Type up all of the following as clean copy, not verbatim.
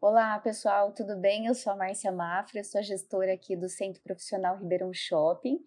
Olá, pessoal, tudo bem? Eu sou a Márcia Mafra, sou a gestora aqui do Centro Profissional Ribeirão Shopping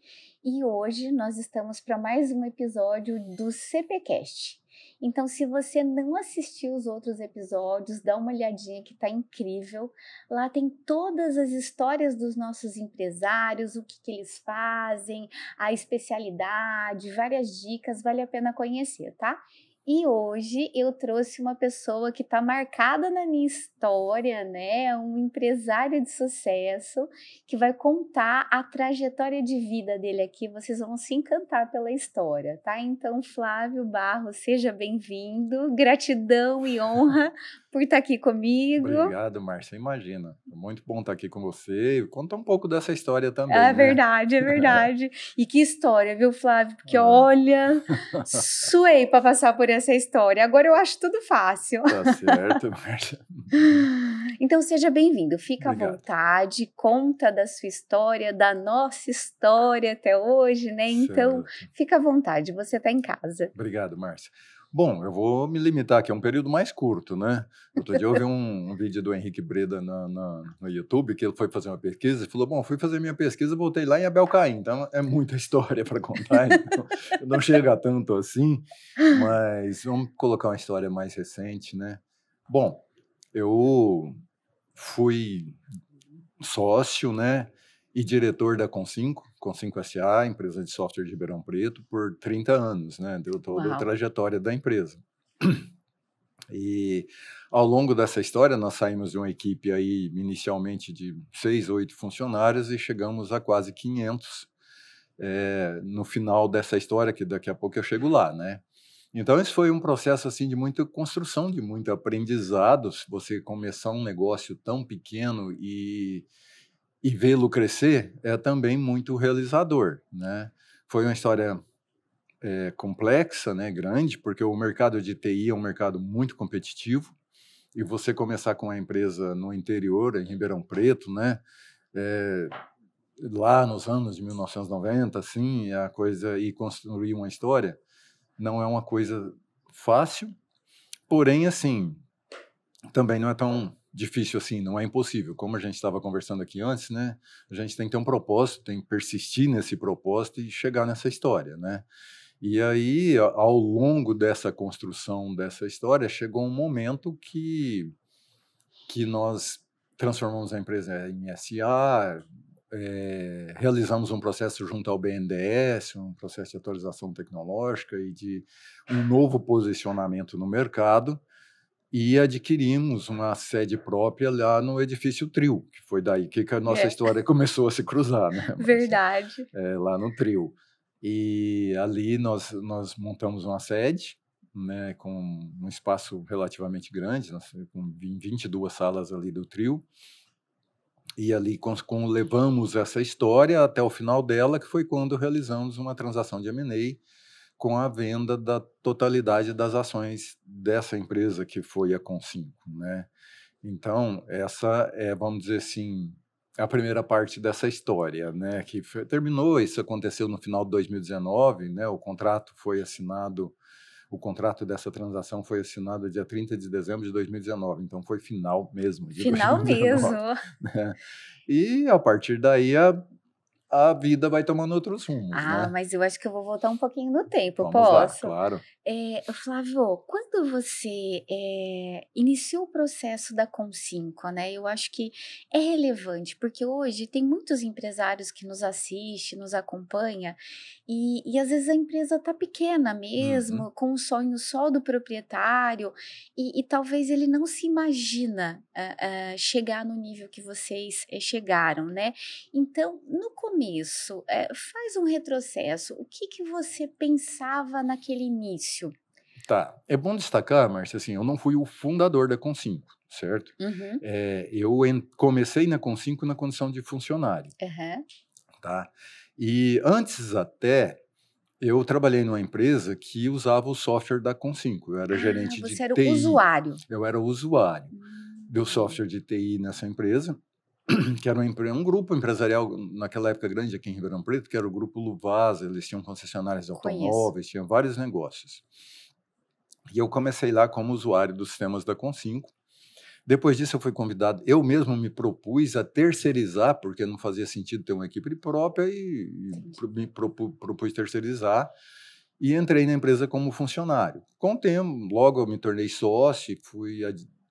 e hoje nós estamos para mais um episódio do CPcast. Então, se você não assistiu os outros episódios, dá uma olhadinha que tá incrível. Lá tem todas as histórias dos nossos empresários, o que eles fazem, a especialidade, várias dicas, vale a pena conhecer, tá? E hoje eu trouxe uma pessoa que está marcada na minha história, né? Um empresário de sucesso que vai contar a trajetória de vida dele aqui. Vocês vão se encantar pela história, tá? Então, Flávio Barros, seja bem-vindo. Gratidão e honra por estar aqui comigo. Obrigado, Márcia. Imagina. Muito bom estar aqui com você. Conta um pouco dessa história É também, né? verdade, é verdade. E que história, viu, Flávio? Porque olha, suei para passar por essa história. Agora eu acho tudo fácil. Tá certo, Márcia. Então seja bem-vindo, fica à Obrigado. vontade, conta da sua história, da nossa história até hoje, né? Então Certo. fica à vontade, você está em casa. Obrigado, Márcia. Bom, eu vou me limitar aqui a um período mais curto, né? Outro dia eu vi um vídeo do Henrique Breda no YouTube, que ele foi fazer uma pesquisa e falou, bom, fui fazer minha pesquisa, voltei lá em Abel Caim, então é muita história para contar, então não chega a tanto assim, mas vamos colocar uma história mais recente, né? Bom, eu fui sócio, né, e diretor da Concinco S.A., empresa de software de Ribeirão Preto, por 30 anos, né, deu toda a Uau, trajetória da empresa. E ao longo dessa história, nós saímos de uma equipe aí, inicialmente de 6, 8 funcionários, e chegamos a quase 500 no final dessa história, que daqui a pouco eu chego lá, né. Então esse foi um processo, assim, de muita construção, de muito aprendizado. Se você começar um negócio tão pequeno e vê-lo crescer é também muito realizador, né. Foi uma história, complexa, né, grande, porque o mercado de TI é um mercado muito competitivo, e você começar com uma empresa no interior, em Ribeirão Preto, né, eh, lá nos anos de 1990, assim, a coisa e construir uma história, não é uma coisa fácil, porém, assim, também não é tão difícil assim, não é impossível. Como a gente estava conversando aqui antes, né, a gente tem que ter um propósito, tem que persistir nesse propósito e chegar nessa história, né. E aí, ao longo dessa construção dessa história, chegou um momento que nós transformamos a empresa em SA, realizamos um processo junto ao BNDES, um processo de atualização tecnológica e de um novo posicionamento no mercado, e adquirimos uma sede própria lá no edifício Trio, que foi daí que a nossa é história começou a se cruzar, né, Marcia? verdade. Lá no Trio. E ali nós montamos uma sede, né, com um espaço relativamente grande, nós com 22 salas ali do Trio, e ali levamos essa história até o final dela, que foi quando realizamos uma transação de M&A com a venda da totalidade das ações dessa empresa que foi a Concinco, né. Então essa é, vamos dizer assim, a primeira parte dessa história, né, que terminou, isso aconteceu no final de 2019, né, o contrato dessa transação foi assinado dia 30 de dezembro de 2019, então foi final mesmo de Final 2019, mesmo. né. E a partir daí a vida vai tomando outros rumos, Ah, né. mas eu acho que eu vou voltar um pouquinho no tempo, Vamos lá, posso? claro. Flávio, quando você iniciou o processo da Concinco, né? Eu acho que é relevante, porque hoje tem muitos empresários que nos assistem, nos acompanha, e às vezes a empresa está pequena Uhum. mesmo, com o sonho só do proprietário, e talvez ele não se imagina chegar no nível que vocês chegaram, né? Então, no começo, faz um retrocesso. O que que você pensava naquele início? Tá. É bom destacar, Márcia, assim, eu não fui o fundador da Concinco, certo? Uhum, Eu comecei na Concinco na condição de funcionário, aham. tá? E antes até, eu trabalhei numa empresa que usava o software da Concinco, eu era Ah, gerente de você era o TI, usuário. eu era usuário do Hum, software de TI nessa empresa, que era um grupo empresarial naquela época grande aqui em Ribeirão Preto, que era o grupo Luvasa, eles tinham concessionárias de conheço. automóveis, tinham vários negócios. E eu comecei lá como usuário dos sistemas da Concinco. Depois disso, eu fui convidado, eu mesmo me propus a terceirizar, porque não fazia sentido ter uma equipe própria, Entendi. me propus terceirizar, e entrei na empresa como funcionário. Com o tempo, logo eu me tornei sócio, fui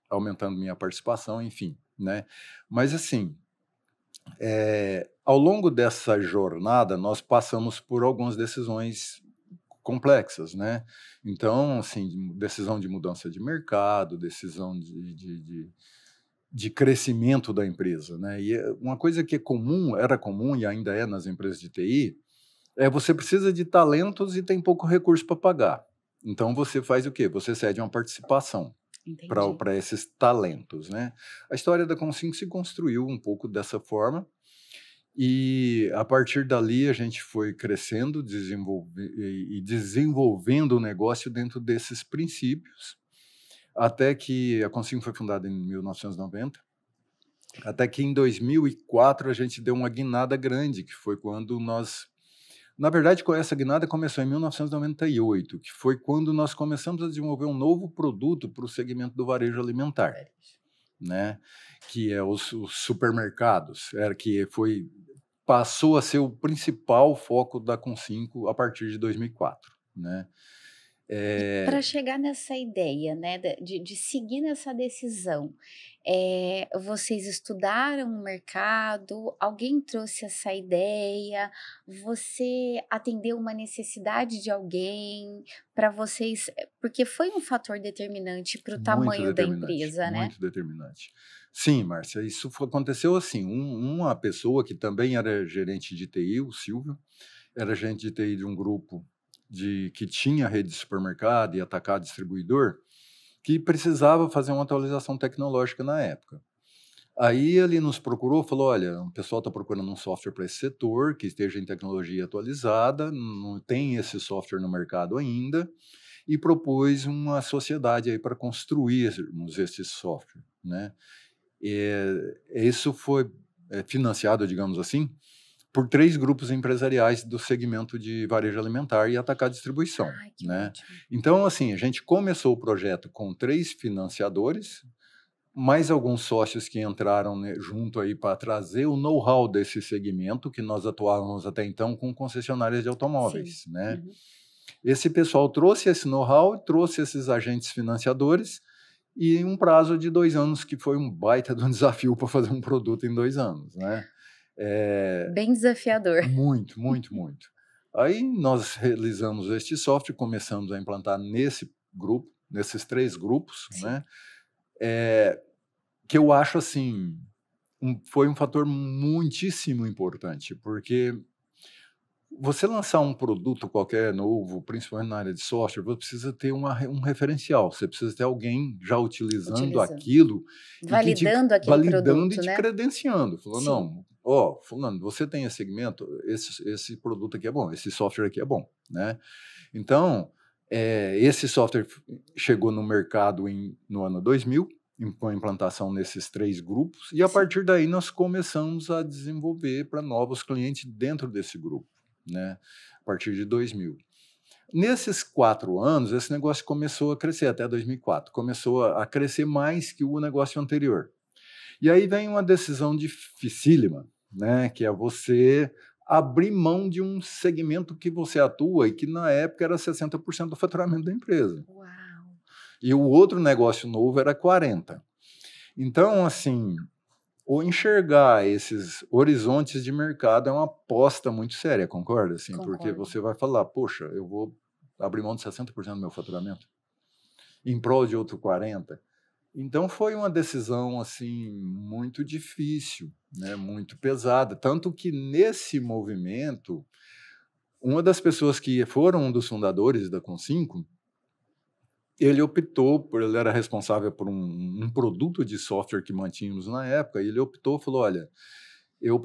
aumentando minha participação, enfim, né? Mas assim, ao longo dessa jornada, nós passamos por algumas decisões complexas, né? Então, assim, decisão de mudança de mercado, decisão de crescimento da empresa, né? E uma coisa que é comum, era comum e ainda é nas empresas de TI, você precisa de talentos e tem pouco recurso para pagar. Então você faz o quê? Você cede uma participação Entendi. para esses talentos, né? A história da Consim se construiu um pouco dessa forma e a partir dali a gente foi crescendo, desenvolvendo o negócio dentro desses princípios, até que a Consim foi fundada em 1990. Até que em 2004 a gente deu uma guinada grande, que foi quando nós, na verdade, essa guinada começou em 1998, que foi quando nós começamos a desenvolver um novo produto para o segmento do varejo alimentar, né? Que é os supermercados, passou a ser o principal foco da Concinco a partir de 2004, né? Para chegar nessa ideia, né, de seguir nessa decisão, vocês estudaram o mercado, alguém trouxe essa ideia, você atendeu uma necessidade de alguém, para vocês porque foi um fator determinante para o Muito tamanho da determinante, empresa, né? muito determinante. Sim, Márcia, aconteceu assim, uma pessoa que também era gerente de TI, o Silvio, era gerente de TI de um grupo que tinha rede de supermercado e atacado distribuidor, que precisava fazer uma atualização tecnológica na época. Aí ele nos procurou, falou: olha, o pessoal está procurando um software para esse setor, que esteja em tecnologia atualizada, não tem esse software no mercado ainda, e propôs uma sociedade aí para construirmos esse software, né? Isso foi financiado, digamos assim, por 3 grupos empresariais do segmento de varejo alimentar e atacar distribuição, Ai, que né. ótimo. Então, assim, a gente começou o projeto com 3 financiadores, mais alguns sócios que entraram, né, junto aí para trazer o know-how desse segmento, que nós atuávamos até então com concessionárias de Sim. automóveis, né. Uhum. Esse pessoal trouxe esse know-how, trouxe esses agentes financiadores, e em um prazo de 2 anos, que foi um baita de um desafio para fazer um produto em 2 anos, né. Eh Bem desafiador. muito, muito, muito. Aí nós realizamos este software, começamos a implantar nesse grupo, nesses 3 grupos, Sim. né, que eu acho assim, foi um fator muitíssimo importante, porque você lançar um produto qualquer novo, principalmente na área de software, você precisa ter um referencial, você precisa ter alguém já utilizando Utilizando. aquilo e que te Validando aquele validando e produto, te né? credenciando, falou: Sim. "Não, ó, fulano, você tem esse segmento, esse produto aqui é bom, esse software aqui é bom", né. Então, esse software chegou no mercado no ano 2000, com a implantação nesses 3 grupos, e a Sim. partir daí nós começamos a desenvolver para novos clientes dentro desse grupo, né, a partir de 2000. Nesses 4 anos, esse negócio começou a crescer, até 2004, começou a crescer mais que o negócio anterior. E aí vem uma decisão dificílima, né, que é você abrir mão de um segmento que você atua e que na época era 60% do faturamento da empresa. Uau! E o outro negócio novo era 40. Então, assim, o enxergar esses horizontes de mercado é uma aposta muito séria, concorda? Assim, porque Concordo. você vai falar: "Poxa, eu vou abrir mão de 60% do meu faturamento em prol de outro 40". Então foi uma decisão, assim, muito difícil, né, muito pesada, tanto que nesse movimento, uma das pessoas que foram um dos fundadores da Concinco, ele era responsável por um produto de software que mantínhamos na época, e ele optou, falou: "Olha, eu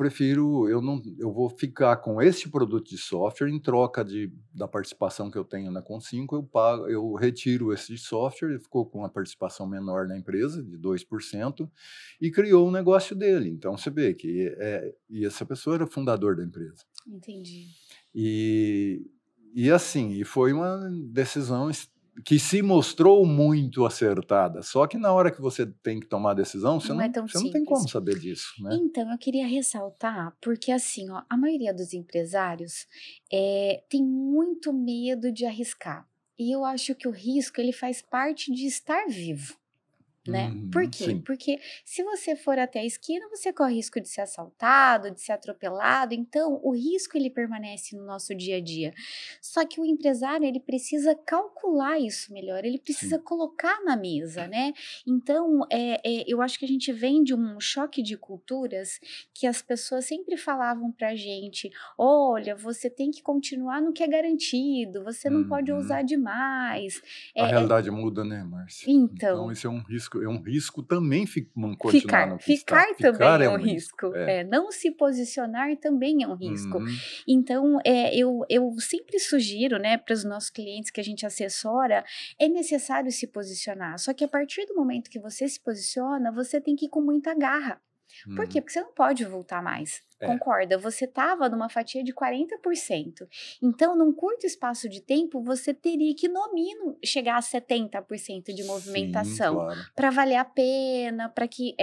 vou ficar com esse produto de software em troca da participação que eu tenho na Concinco, eu retiro esse software", ele ficou com uma participação menor na empresa, de 2%, e criou o negócio dele. Então você vê que, e essa pessoa era fundador da empresa. Entendi. E assim, foi uma decisão que se mostrou muito acertada. Só que na hora que você tem que tomar a decisão, Não é tão você não tem como simples. saber disso, né? Então, eu queria ressaltar, porque assim, ó, a maioria dos empresários tem muito medo de arriscar. E eu acho que o risco ele faz parte de estar vivo. Né? Por quê? Sim. Porque se você for até a esquina, você corre risco de ser assaltado, de ser atropelado. Então, o risco ele permanece no nosso dia a dia. Só que o empresário ele precisa calcular isso melhor, ele precisa Sim. colocar na mesa, né? Então, eu acho que a gente vem de um choque de culturas que as pessoas sempre falavam pra gente: olha, você tem que continuar no que é garantido, você não pode ousar demais. A É, realidade muda, né, Márcia? Então, então. isso é um risco também não continuar no que está. Ficar Ficar também é é um um risco. risco, não se posicionar também é um risco. Uhum. Então, eu sempre sugiro, né, para os nossos clientes que a gente assessora, é necessário se posicionar, só que a partir do momento que você se posiciona, você tem que ir com muita garra. Por quê? Uhum. Porque você não pode voltar mais. É, Concorda? Você estava numa fatia de 40%. Então, num curto espaço de tempo, você teria que, no mínimo, chegar a 70% de sim, movimentação claro. para valer a pena, para que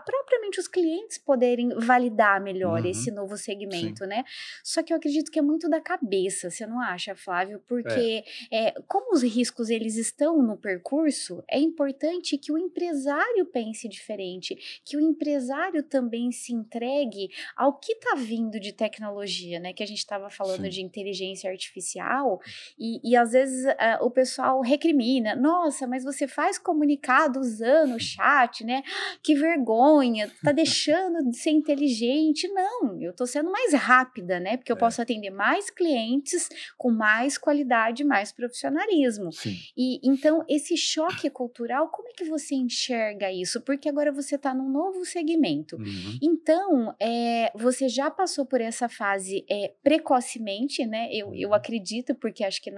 propriamente os clientes poderem validar melhor esse Uhum. novo Sim, segmento, né? Só que eu acredito que é muito da cabeça, você não acha, Flávio? é, Porque como os riscos eles estão no percurso, é importante que o empresário pense diferente, que o empresário também se entregue ao que está vindo de tecnologia, né? Que a gente estava falando sim. de inteligência artificial e às vezes o pessoal recrimina, nossa, mas você faz comunicado usando o chat, né? Que vergonha, tá deixando de ser inteligente. Não, eu tô sendo mais rápida, né? Porque eu É, posso atender mais clientes com mais qualidade, mais profissionalismo. sim. E então esse choque cultural, como é que você enxerga isso? Porque agora você está num novo segmento. Uhum. Então, você já passou por essa fase precocemente, né? Eu Uhum. acredito, porque acho que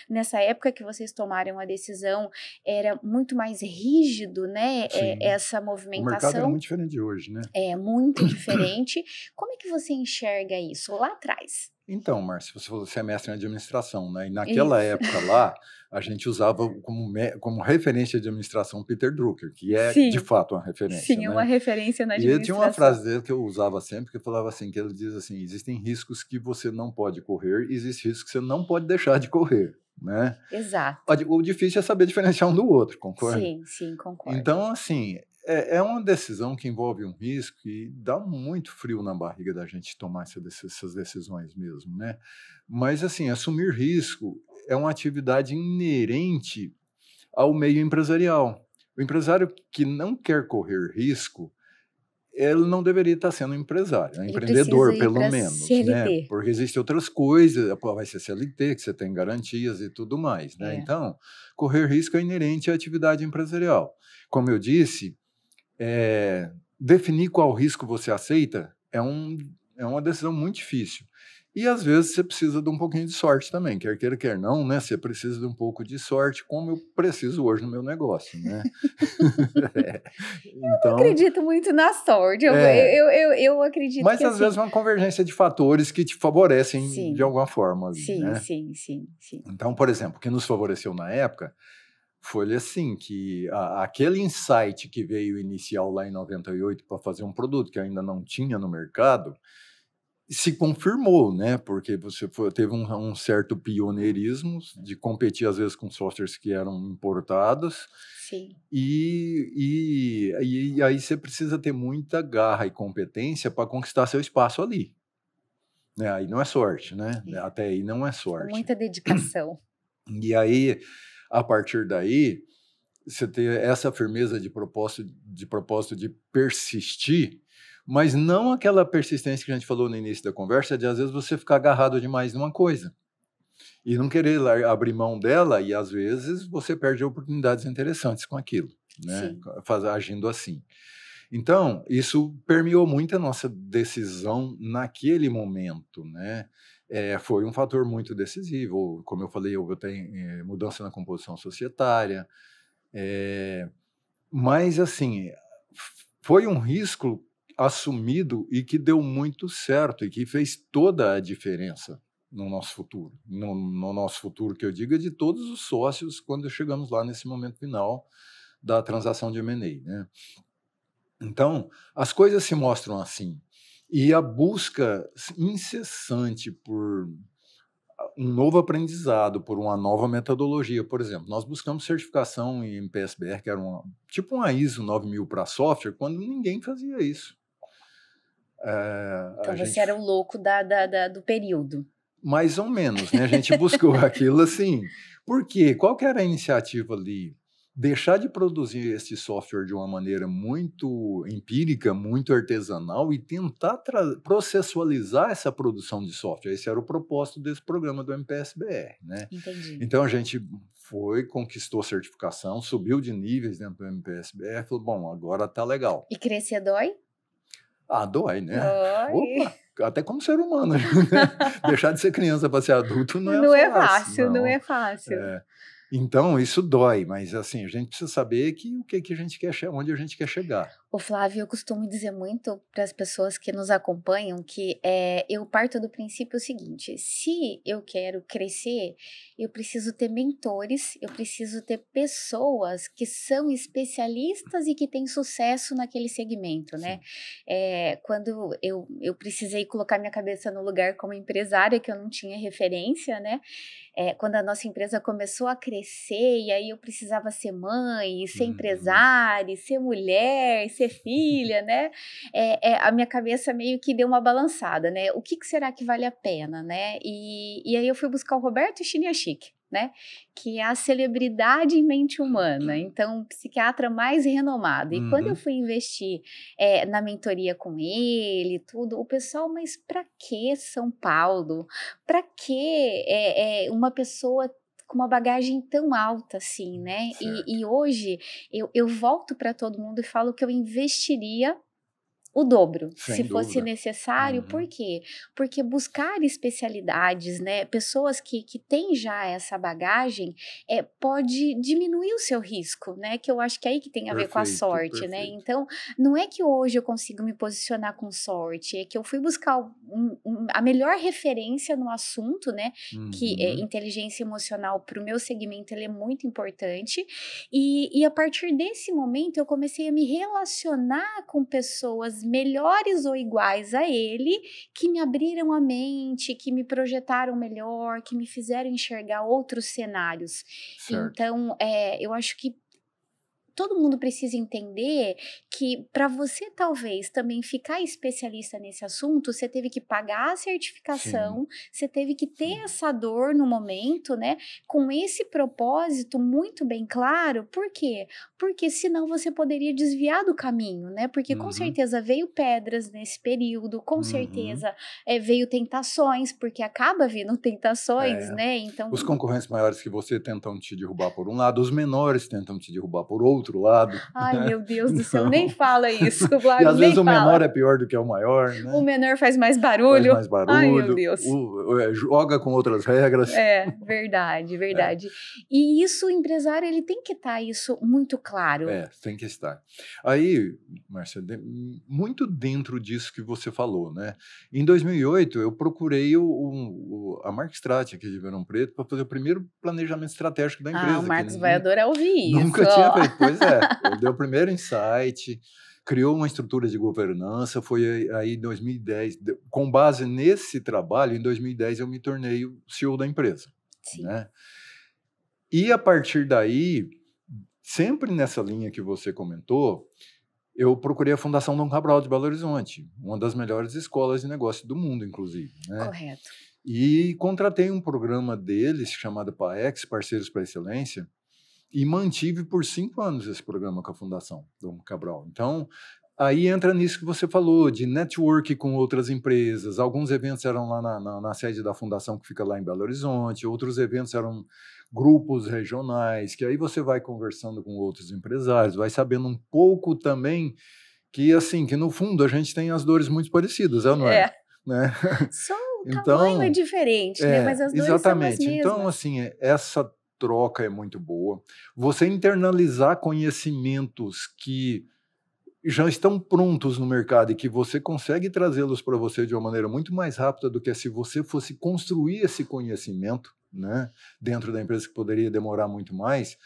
nessa época que vocês tomaram a decisão era muito mais rígido, né? Sim. Essa O mercado era movimentação muito diferente de hoje, né? é muito diferente. Como é que você enxerga isso lá atrás? Então, Márcio, você é mestre em administração, né? E naquela Isso. época lá, a gente usava como referência de administração Peter Drucker, que é de Sim, fato uma referência, sim, é uma né? referência na E ele tinha uma administração. frase dele que eu usava sempre, que falava assim, que ele diz assim: existem riscos que você não pode correr, e existem riscos que você não pode deixar de correr, né? Exato. O difícil é saber diferenciar um do outro, concorda? Sim, sim, concordo. Então, assim, é uma decisão que envolve um risco e dá muito frio na barriga da gente tomar essas decisões mesmo, né? Mas, assim, assumir risco é uma atividade inerente ao meio empresarial. O empresário que não quer correr risco, ele não deveria estar sendo um empresário, é um Ele precisa empreendedor, ir pelo para menos, né? CLT. Porque existem outras coisas, pô, vai ser CLT, que você tem garantias e tudo mais, né? É. Então, correr risco é inerente à atividade empresarial. Como eu disse, definir qual risco você aceita é uma decisão muito difícil. E às vezes você precisa de um pouquinho de sorte também, quer queira, quer não, né? Você precisa de um pouco de sorte, como eu preciso hoje no meu negócio, né? É. Não Então, acredito muito na sorte, é, eu acredito que mas às vezes assim é uma convergência de fatores que te favorecem de sim, alguma forma ali, sim, né? sim, sim, sim. Então, por exemplo, o que nos favoreceu na época foi assim que aquele insight que veio inicial lá em 98 para fazer um produto que ainda não tinha no mercado, se confirmou, né? Porque teve um certo pioneirismo de competir às vezes com softwares que eram importados Sim, e aí você precisa ter muita garra e competência para conquistar seu espaço ali, né? Aí não é sorte, né? é. Até aí não é Com sorte. muita dedicação. E aí, a partir daí, você ter essa firmeza de propósito de persistir, mas não aquela persistência que a gente falou no início da conversa, de às vezes você ficar agarrado demais numa coisa e não querer abrir mão dela, e às vezes você perde oportunidades interessantes com aquilo, né? Sim. Agindo assim. Então, isso permeou muito a nossa decisão naquele momento, né? Foi um fator muito decisivo. Como eu falei, houve até mudança na composição societária, mas, assim, foi um risco assumido e que deu muito certo e que fez toda a diferença, no nosso futuro. No nosso futuro, que eu digo, é de todos os sócios quando chegamos lá nesse momento final da transação de M&A, né? Então, as coisas se mostram assim. E a busca incessante por um novo aprendizado, por uma nova metodologia. Por exemplo, nós buscamos certificação em PSBR, que era tipo uma ISO 9000 para software, quando ninguém fazia isso. Então você era o louco do período. Mais ou menos, né? A gente buscou aquilo assim. Por quê? Qual que era a iniciativa ali? Deixar de produzir esse software de uma maneira muito empírica, muito artesanal e tentar processualizar essa produção de software. Esse era o propósito desse programa do MPSBR, né? Entendi. Então a gente foi, conquistou certificação, subiu de níveis dentro do MPSBR, falou, bom, agora tá legal. E crescer dói? Ah, dói, né? Dói. Opa, até como ser humano, né? Deixar de ser criança para ser adulto não Não é é fácil, não é não. fácil. Então, isso dói, mas assim, a gente precisa saber o que a gente quer, onde a gente quer chegar. Ô Flávio, eu costumo dizer muito para as pessoas que nos acompanham que eu parto do princípio seguinte: se eu quero crescer, eu preciso ter mentores, eu preciso ter pessoas que são especialistas e que têm sucesso naquele segmento, né? Quando eu precisei colocar minha cabeça no lugar como empresária, que eu não tinha referência, né? Quando a nossa empresa começou a crescer, e aí eu precisava ser mãe, ser empresária, ser mulher, ser filha, né? A minha cabeça meio que deu uma balançada, né? O que será que vale a pena, né? E aí eu fui buscar o Roberto Chiniachik, né? Que é a celebridade em mente humana, então o psiquiatra mais renomado. E quando eu fui investir na mentoria com ele, tudo, o pessoal, mas para que São Paulo? Para que uma pessoa com uma bagagem tão alta assim, né? E hoje eu volto para todo mundo e falo que eu investiria o dobro, Sem se fosse dúvida. necessário. Por quê? Porque buscar especialidades, né, pessoas que têm já essa bagagem, pode diminuir o seu risco, né, que eu acho que é aí que tem a ver com a Perfeito, sorte, né, perfeito. então não é que hoje eu consigo me posicionar com sorte, é que eu fui buscar a melhor referência no assunto, né, que inteligência emocional para o meu segmento ele é muito importante, e a partir desse momento eu comecei a me relacionar com pessoas melhores ou iguais a ele, que me abriram a mente, que me projetaram melhor, que me fizeram enxergar outros cenários. Certo. Então, eu acho que todo mundo precisa entender que para você talvez também ficar especialista nesse assunto, você teve que pagar a certificação, você teve que ter essa dor no momento, né? Com esse propósito muito bem claro. Por quê? Porque senão você poderia desviar do caminho, né? Porque com certeza veio pedras nesse período, com certeza veio tentações, porque acaba vindo tentações, né? Então, os concorrentes maiores que você tentam te derrubar por um lado, os menores tentam te derrubar por outro lado. Ai, meu Deus do céu, nem fala isso, E Flávio, às vezes nem o menor fala. é pior do que o maior, O né? menor faz mais Faz barulho. mais Ai, meu barulho, Deus. joga com outras regras. Verdade, verdade. E isso, o empresário, ele tem que estar isso muito claro. Tem que estar. Aí, Márcia, muito dentro disso que você falou, né? Em 2008, eu procurei a Mark Strat aqui de Ribeirão Preto para fazer o primeiro planejamento estratégico da empresa. O Marcos vai adorar ouvir isso. Nunca tinha feito. Pois é, ele deu o primeiro insight, criou uma estrutura de governança, foi aí em 2010, com base nesse trabalho, em 2010 eu me tornei o CEO da empresa. Sim. Né? E a partir daí, sempre nessa linha que você comentou, eu procurei a Fundação Dom Cabral de Belo Horizonte, uma das melhores escolas de negócio do mundo, inclusive. Né? Correto. E contratei um programa deles chamado PAEX, Parceiros para a Excelência, e mantive por 5 anos esse programa com a Fundação Dom Cabral. Então, aí entra nisso que você falou, de network com outras empresas. Alguns eventos eram lá na sede da Fundação, que fica lá em Belo Horizonte, outros eventos eram grupos regionais, que aí você vai conversando com outros empresários, vai sabendo um pouco também que, assim, que no fundo a gente tem as dores muito parecidas, não é? Né? Só o então, tamanho é diferente, né? Mas as dores são as mesmas. Então, assim, essa troca é muito boa. Você internalizar conhecimentos que já estão prontos no mercado e que você consegue trazê-los para você de uma maneira muito mais rápida do que se você fosse construir esse conhecimento, né, dentro da empresa, que poderia demorar muito mais,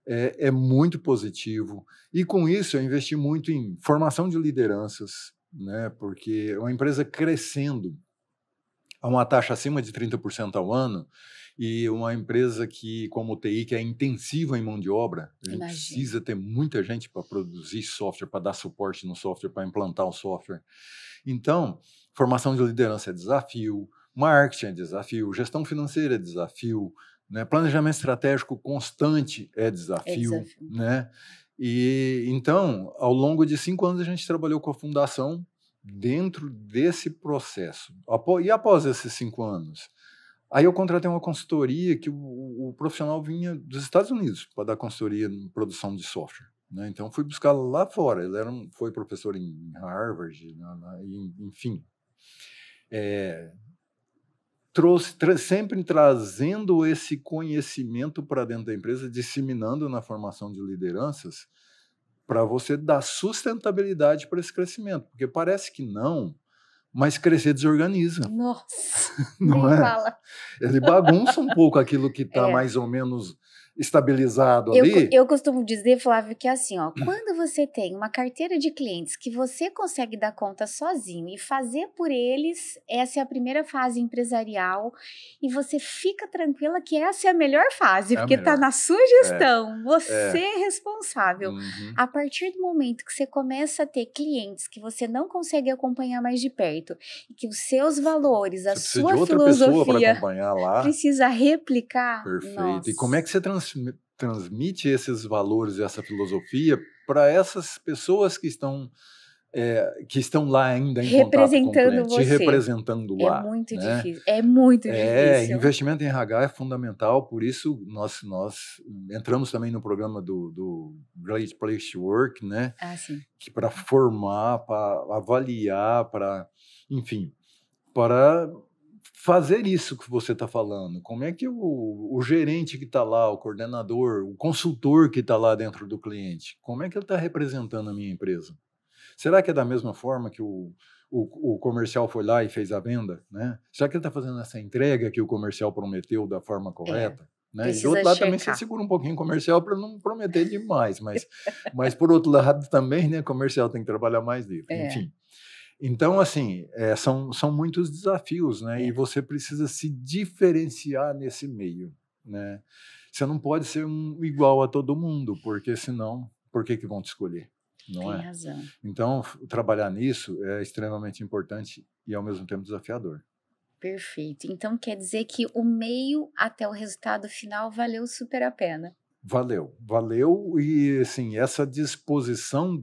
é muito positivo. E com isso eu investi muito em formação de lideranças, né, porque uma empresa crescendo a uma taxa acima de 30% ao ano, e uma empresa que, como o TI, que é intensiva em mão de obra, a gente Imagino. precisa ter muita gente para produzir software, para dar suporte no software, para implantar o software. Então, formação de liderança é desafio, marketing é desafio, gestão financeira é desafio, né? Planejamento estratégico constante é É desafio, desafio. né? E então, ao longo de 5 anos, a gente trabalhou com a fundação dentro desse processo. E após esses 5 anos, aí eu contratei uma consultoria que o profissional vinha dos Estados Unidos para dar consultoria em produção de software, né? Então fui buscar lá fora. Ele foi professor em Harvard, enfim. Sempre trazendo esse conhecimento para dentro da empresa, disseminando na formação de lideranças, para você dar sustentabilidade para esse crescimento. Porque parece que não, mas crescer desorganiza, Nossa, não nem é? fala. Ele bagunça um pouco aquilo que está É. mais ou menos estabilizado Eu, ali. eu costumo dizer, Flávio, que é assim, ó, quando você tem uma carteira de clientes que você consegue dar conta sozinho e fazer por eles, essa é a primeira fase empresarial e você fica tranquila que essa é a melhor fase, É a porque está melhor. na sua É, gestão, você é. é responsável. Uhum. A partir do momento que você começa a ter clientes que você não consegue acompanhar mais de perto e que os seus valores, a Você precisa de sua outra pessoa para filosofia acompanhar lá. precisa replicar, Perfeito. E como é nossa. que você transmite esses valores e essa filosofia para essas pessoas que estão lá ainda em contato com o Representando cliente, te você. representando É lá, muito né? difícil, é muito difícil. Investimento em RH é fundamental, por isso nós entramos também no programa do Great Place to Work, né? Ah, sim. Que para formar, para avaliar, para, enfim, para fazer isso que você está falando. Como é que o gerente que está lá, o coordenador, o consultor que está lá dentro do cliente, como é que ele está representando a minha empresa? Será que é da mesma forma que o comercial foi lá e fez a venda, né? Será que ele está fazendo essa entrega que o comercial prometeu da forma É, correta? Né? E do precisa outro lado também você checar. segura um pouquinho o comercial para não prometer demais, mas por outro lado também, né, o comercial tem que trabalhar mais livre, É, enfim. Então, assim, são muitos desafios, né? E é. você precisa se diferenciar nesse meio, né? Você não pode ser igual a todo mundo, porque senão, por que vão te escolher? Não Tem é? razão. Então, trabalhar nisso é extremamente importante e, ao mesmo tempo, desafiador. Perfeito. Então quer dizer que o meio até o resultado final valeu super a pena. Valeu, valeu. E, assim, essa disposição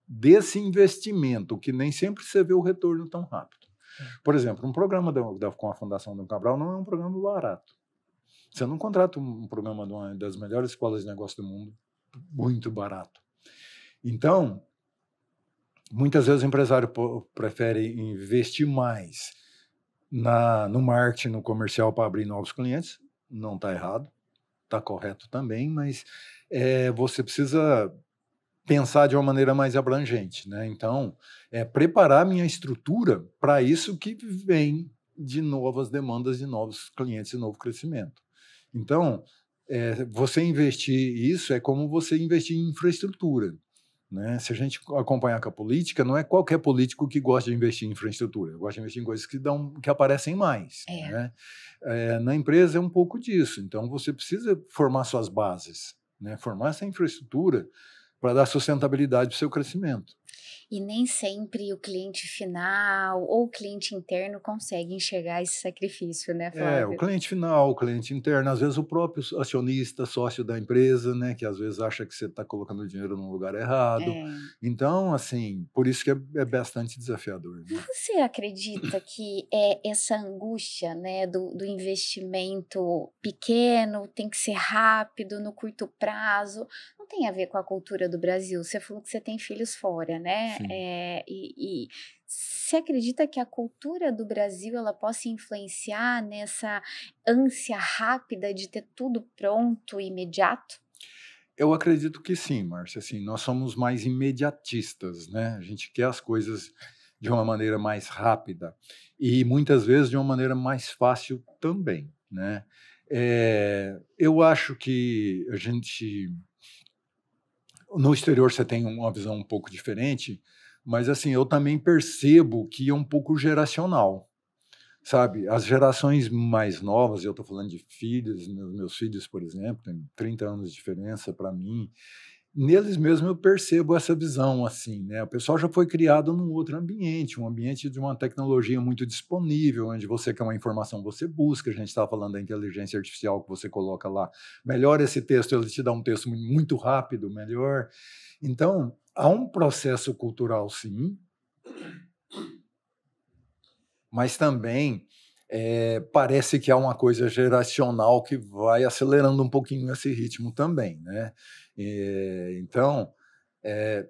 desse investimento, que nem sempre você vê o retorno tão rápido. É. Por exemplo, um programa com a Fundação Dom Cabral não é um programa barato. Você não contrata um programa de uma das melhores escolas de negócio do mundo muito barato. Então, muitas vezes o empresário prefere investir mais no marketing, no comercial para abrir novos clientes. Não está errado, está correto também, mas você precisa pensar de uma maneira mais abrangente, né? Então, preparar minha estrutura para isso que vem de novas demandas, de novos clientes e novo crescimento. Então, você investir isso é como você investir em infraestrutura, né? Se a gente acompanhar com a política, não é qualquer político que gosta de investir em infraestrutura, gosta de investir em coisas que aparecem mais, É. né? Na empresa é um pouco disso, então você precisa formar suas bases, né? Formar essa infraestrutura para dar sustentabilidade para o seu crescimento. E nem sempre o cliente final ou o cliente interno consegue enxergar esse sacrifício, né, O Flávio? cliente final, o cliente interno, às vezes o próprio acionista, sócio da empresa, né, que às vezes acha que você está colocando dinheiro no lugar errado. É. Então, assim, por isso que é bastante desafiador, né? Você acredita que essa angústia, né, do investimento pequeno, tem que ser rápido, no curto prazo, não tem a ver com a cultura do Brasil? Você falou que você tem filhos fora, né? Sim. E você acredita que a cultura do Brasil ela possa influenciar nessa ânsia rápida de ter tudo pronto e imediato? Eu acredito que sim, Márcia. Assim, nós somos mais imediatistas, né? A gente quer as coisas de uma maneira mais rápida e muitas vezes de uma maneira mais fácil também, né? Eu acho que a gente no exterior você tem uma visão um pouco diferente, mas assim eu também percebo que é um pouco geracional. Sabe, as gerações mais novas, eu estou falando de filhos, meus filhos, por exemplo, têm 30 anos de diferença para mim, neles mesmo eu percebo essa visão, assim, né? O pessoal já foi criado num outro ambiente, um ambiente de uma tecnologia muito disponível, onde você quer uma informação, você busca, a gente estava falando da inteligência artificial que você coloca lá, melhor esse texto, ele te dá um texto muito rápido, melhor. Então, há um processo cultural, sim, mas também parece que há uma coisa geracional que vai acelerando um pouquinho esse ritmo também, né? Então, eh,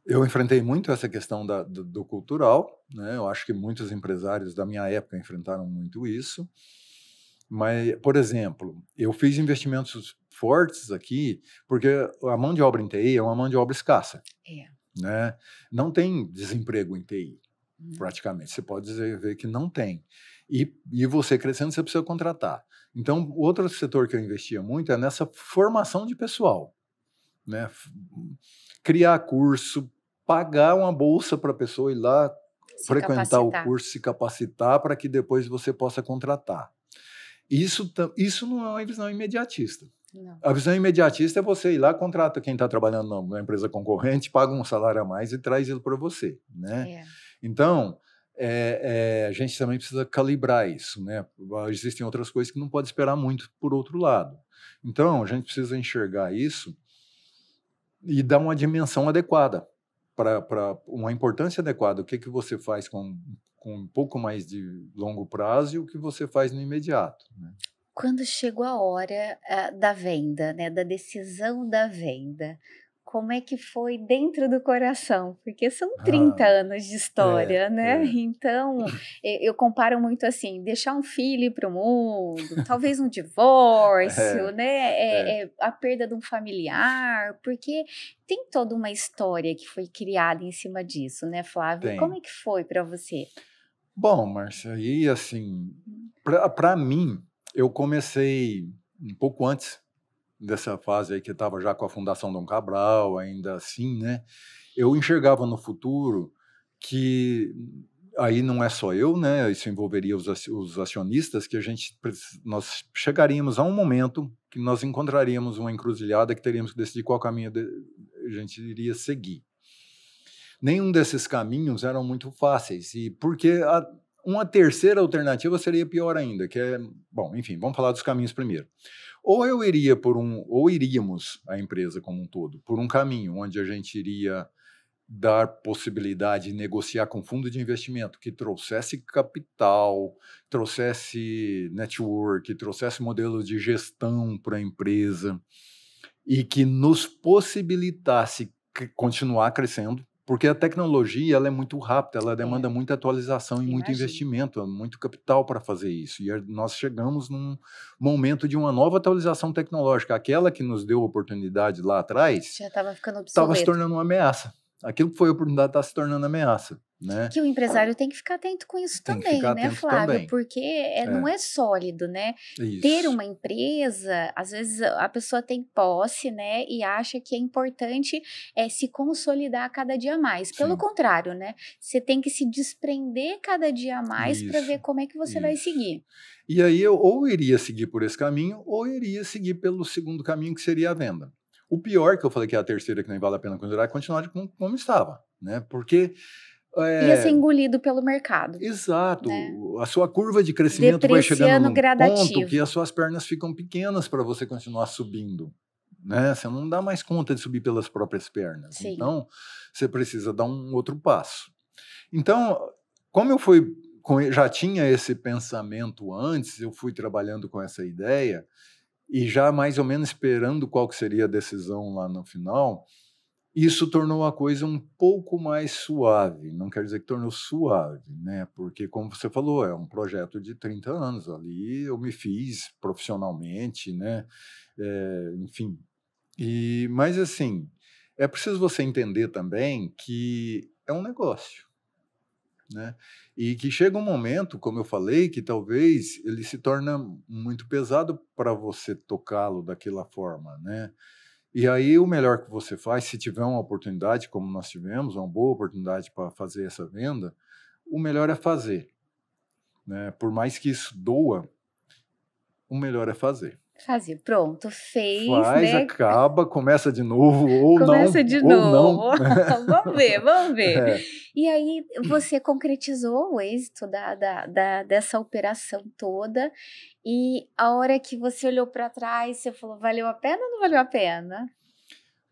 eu enfrentei muito essa questão do cultural, né? Eu acho que muitos empresários da minha época enfrentaram muito isso. Mas, por exemplo, eu fiz investimentos fortes aqui, porque a mão de obra em TI é uma mão de obra escassa, É. né? Não tem desemprego em TI. Hum. Praticamente, você pode ver que não tem. E você crescendo, você precisa contratar. Então, outro setor que eu investia muito é nessa formação de pessoal, né? Criar curso, pagar uma bolsa para a pessoa ir lá Se frequentar o capacitar. curso, se capacitar para que depois você possa contratar. Isso não é uma visão imediatista. Não. A visão imediatista é você ir lá, contrata quem está trabalhando na empresa concorrente, paga um salário a mais e traz ele para você, né? É. Então, a gente também precisa calibrar isso, né? Existem outras coisas que não pode esperar muito por outro lado. Então, a gente precisa enxergar isso e dar uma dimensão adequada para uma importância adequada. O que que você faz com um pouco mais de longo prazo e o que você faz no imediato, né? Quando chegou a hora, da venda, né, da decisão da venda, como é que foi dentro do coração? Porque são 30 Ah, anos de é, história, né, é, então, eu comparo muito assim, deixar um filho ir para o mundo, talvez um divórcio, é, né, é, a perda de um familiar, porque tem toda uma história que foi criada em cima disso, né, Flávio. Como tem. é que foi para você? Bom, Márcia, aí assim, para mim, eu comecei um pouco antes dessa fase aí que estava já com a Fundação Dom Cabral, ainda assim, né? Eu enxergava no futuro que aí não é só eu, né? Isso envolveria os acionistas, que nós chegaríamos a um momento que nós encontraríamos uma encruzilhada que teríamos que decidir qual caminho a gente iria seguir. Nenhum desses caminhos eram muito fáceis, e porque uma terceira alternativa seria pior ainda, que é, bom, enfim, vamos falar dos caminhos primeiro. Ou iríamos, a empresa como um todo, por um caminho onde a gente iria dar possibilidade de negociar com fundo de investimento que trouxesse capital, trouxesse network, trouxesse modelo de gestão para a empresa e que nos possibilitasse continuar crescendo, porque a tecnologia ela é muito rápida, ela É, demanda muita atualização e muito imagino. investimento, muito capital para fazer isso. E nós chegamos num momento de uma nova atualização tecnológica. Aquela que nos deu oportunidade lá atrás Já estava ficando estava se obsoleto. tornando uma ameaça. Aquilo que foi oportunidade está se tornando ameaça, né? Que o empresário tem que ficar atento com isso Tem que também, ficar né, atento Flávio, também. porque não É, é sólido, né. Ter isso. uma empresa, às vezes a pessoa tem posse, né, e acha que é importante, se consolidar cada dia mais. Pelo Sim, contrário, né, você tem que se desprender cada dia mais para ver isso, como é que você vai isso. seguir. E aí eu ou iria seguir por esse caminho, ou iria seguir pelo segundo caminho, que seria a venda. O pior, que eu falei que é a terceira, que nem vale a pena considerar, é continuar como estava, né? Porque, Ia ser é, engolido pelo mercado, né. exato, a sua curva de crescimento vai chegando Depreciando num ponto que as gradativo. suas pernas ficam pequenas para você continuar subindo, né? Você não dá mais conta de subir pelas próprias pernas. Sim. Então, você precisa dar um outro passo. Então, como eu fui já tinha esse pensamento antes, eu fui trabalhando com essa ideia e já mais ou menos esperando qual que seria a decisão lá no final, isso tornou a coisa um pouco mais suave. Não quer dizer que tornou suave, né? Porque, como você falou, é um projeto de 30 anos. Ali eu me fiz profissionalmente, né? Enfim, Mas assim, é preciso você entender também que é um negócio, né? E que chega um momento, como eu falei, que talvez ele se torna muito pesado para você tocá-lo daquela forma, né? E aí o melhor que você faz, se tiver uma oportunidade, como nós tivemos, uma boa oportunidade para fazer essa venda, o melhor é fazer, né? Por mais que isso doa, o melhor é fazer. Fazer, pronto, fez, Faz, né? acaba, começa de novo, ou não, Começa de ou não. novo. Vamos ver, vamos ver. É. E aí você concretizou o êxito dessa operação toda, e a hora que você olhou para trás, você falou, valeu a pena ou não valeu a pena?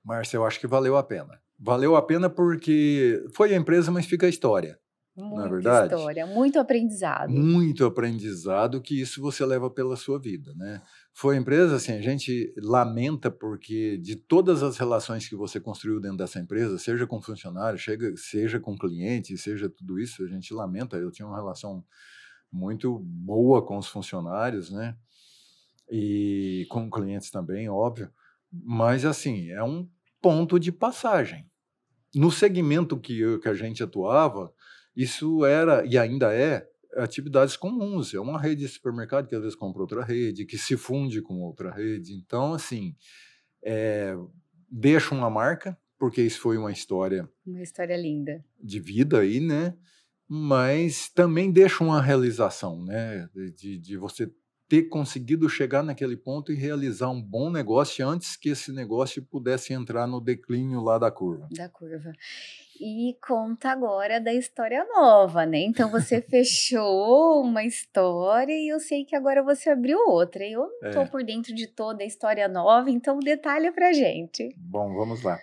Márcia, eu acho que valeu a pena. Valeu a pena porque foi a empresa, mas fica a história, não é Muita verdade? história, muito aprendizado. Muito aprendizado que isso você leva pela sua vida, né? Foi a empresa, assim, a gente lamenta porque de todas as relações que você construiu dentro dessa empresa, seja com funcionário, seja com cliente, seja tudo isso, a gente lamenta. Eu tinha uma relação muito boa com os funcionários, né? E com clientes também, óbvio. Mas, assim, é um ponto de passagem. No segmento que a gente atuava, isso era e ainda é atividades comuns. É uma rede de supermercado que às vezes compra outra rede, que se funde com outra rede. Então, assim, eh, deixa uma marca, porque isso foi uma história Uma história linda. de vida aí, né? Mas também deixa uma realização, né? De você ter conseguido chegar naquele ponto e realizar um bom negócio antes que esse negócio pudesse entrar no declínio lá da curva. Da curva. E conta agora da história nova, né? Então você fechou uma história e eu sei que agora você abriu outra. Eu não tô É, por dentro de toda a história nova, então detalha pra gente. bom, vamos lá.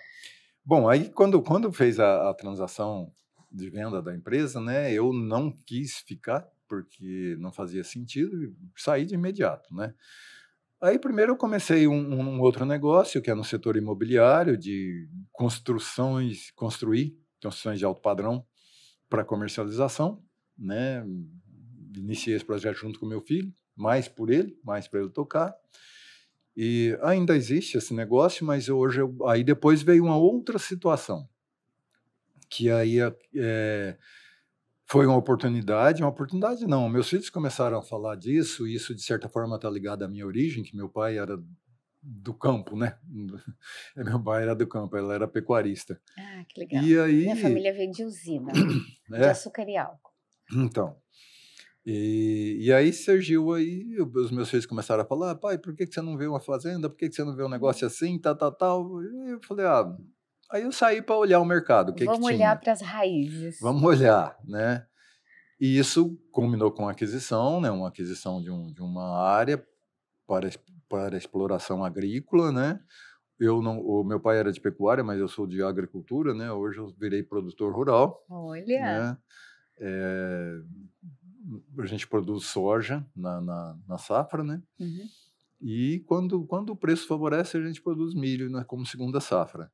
Bom, aí quando fez a transação de venda da empresa, né, eu não quis ficar, porque não fazia sentido, e saí de imediato, né. Aí primeiro eu comecei um outro negócio, que é no setor imobiliário, de construir construções de alto padrão para comercialização, né. Iniciei esse projeto junto com meu filho, mais para ele tocar. E ainda existe esse negócio, mas hoje aí depois veio uma outra situação, que aí foi uma oportunidade não, meus filhos começaram a falar disso, e isso de certa forma está ligado à minha origem, que meu pai era do campo, né? Meu pai era do campo, ela era pecuarista. Ah, que legal. E Minha aí, família veio de usina, de né? açúcar e álcool. Então, e aí surgiu aí, os meus filhos começaram a falar, pai, por que que você não vê uma fazenda? Por que que você não vê um negócio assim, tal, tal, tal? E eu falei, aí eu saí para olhar o mercado, o que que Vamos olhar tinha. para as raízes. Vamos olhar, né? E isso culminou com a aquisição, né? Uma aquisição de uma área para, para exploração agrícola, né? Eu não, o meu pai era de pecuária, mas eu sou de agricultura, né? Hoje eu virei produtor rural, Olha, né? Eh, a gente produz soja na safra, né? uhum. E quando o preço favorece, a gente produz milho, né, como segunda safra.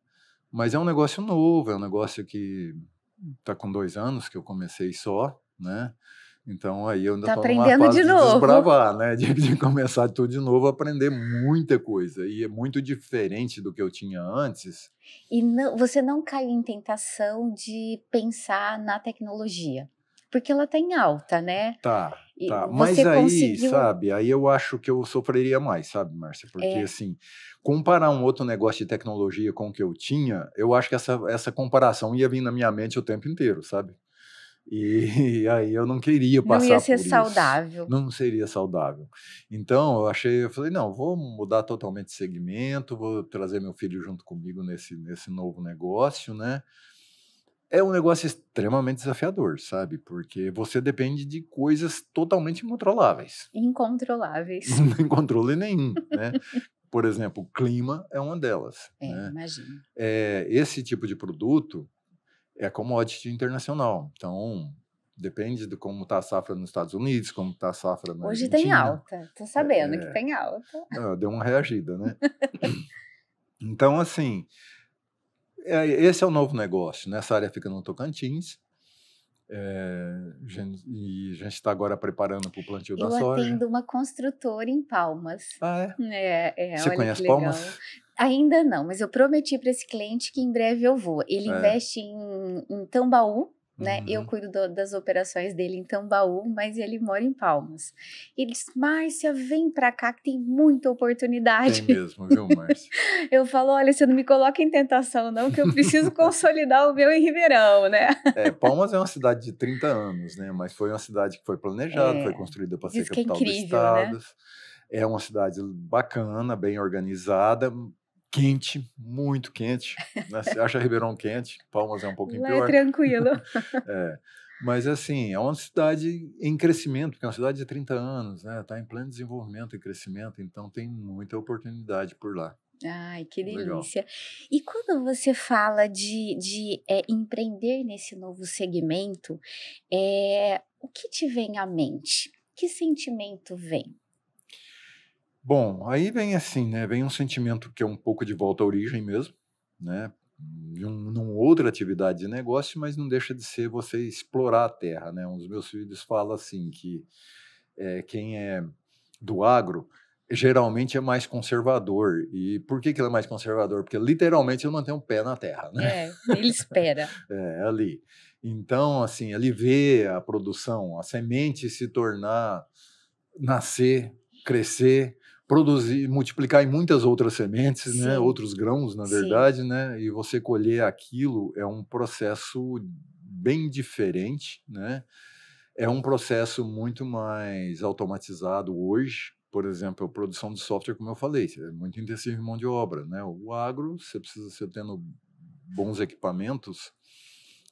Mas é um negócio novo, é um negócio que está com 2 anos que eu comecei só, né? Então aí eu ainda Tá estou numa aprendendo fase de de novo. desbravar, né? De começar tudo de novo, aprender muita coisa. E é muito diferente do que eu tinha antes. E você não caiu em tentação de pensar na tecnologia, porque ela está em alta, né? Tá, E tá. você Mas aí, conseguiu sabe, aí eu acho que eu sofreria mais, sabe, Márcia? Porque, é, assim, comparar um outro negócio de tecnologia com o que eu tinha, eu acho que essa comparação ia vir na minha mente o tempo inteiro, sabe? E aí eu não queria não ia passar ser por isso. saudável. Não seria saudável. Então, eu falei, não, vou mudar totalmente de segmento, vou trazer meu filho junto comigo nesse novo negócio, né? É um negócio extremamente desafiador, sabe, porque você depende de coisas totalmente incontroláveis. Incontroláveis. Não tem controle nenhum, né. Por exemplo, o clima é uma delas, É, né. imagino. Esse tipo de produto é commodity internacional, então depende de como está a safra nos Estados Unidos, como está a safra na Hoje tem Argentina. alta, tô sabendo que tem alta. Deu uma reagida, né. Então, assim, esse é o novo negócio, né, essa área fica no Tocantins. E a gente está agora preparando para o plantio da Eu soja. atendo uma construtora em Palmas. Ah, é? Você Olha que conhece legal. Palmas? Ainda não, mas eu prometi para esse cliente que em breve eu vou. Ele É. investe em Tambaú, né? Eu Uhum. cuido das operações dele em Tambaú, mas ele mora em Palmas. Ele disse: Márcia, vem para cá que tem muita Tem oportunidade. mesmo, viu, Márcia? Eu falo: olha, você não me coloca em tentação, não, que eu preciso consolidar o meu em Ribeirão, né? Palmas é uma cidade de 30 anos, né? Mas foi uma cidade que foi planejada, foi É, construída para ser diz que é capital do incrível, né? estado. É uma cidade bacana, bem organizada, quente, muito quente, né? Você acha Ribeirão quente, Palmas é um pouquinho Lá é pior. tranquilo. É, mas assim, é uma cidade em crescimento, porque é uma cidade de 30 anos, né? Está em pleno desenvolvimento e crescimento, então tem muita oportunidade por lá. Ai, que Legal. delícia. E quando você fala de empreender nesse novo segmento, o que te vem à mente? Que sentimento vem? Bom, aí vem assim, né? Vem um sentimento que é um pouco de volta à origem mesmo, né? Numa outra atividade de negócio, mas não deixa de ser você explorar a terra, né? Um dos meus filhos fala assim que quem é do agro geralmente é mais conservador. E por que ele é mais conservador? Porque literalmente ele não tem um pé na terra, né? Ele espera. É ali. Então, assim, ele vê a produção, a semente se tornar, nascer, crescer, produzir, multiplicar em muitas outras sementes, né? Sim, Outros grãos, na sim, verdade, né? E você colher aquilo é um processo bem diferente, né? É um processo muito mais automatizado hoje. Por exemplo, a produção de software, como eu falei, é muito intensivo em mão de obra, né? O agro, você precisa ser tendo bons equipamentos,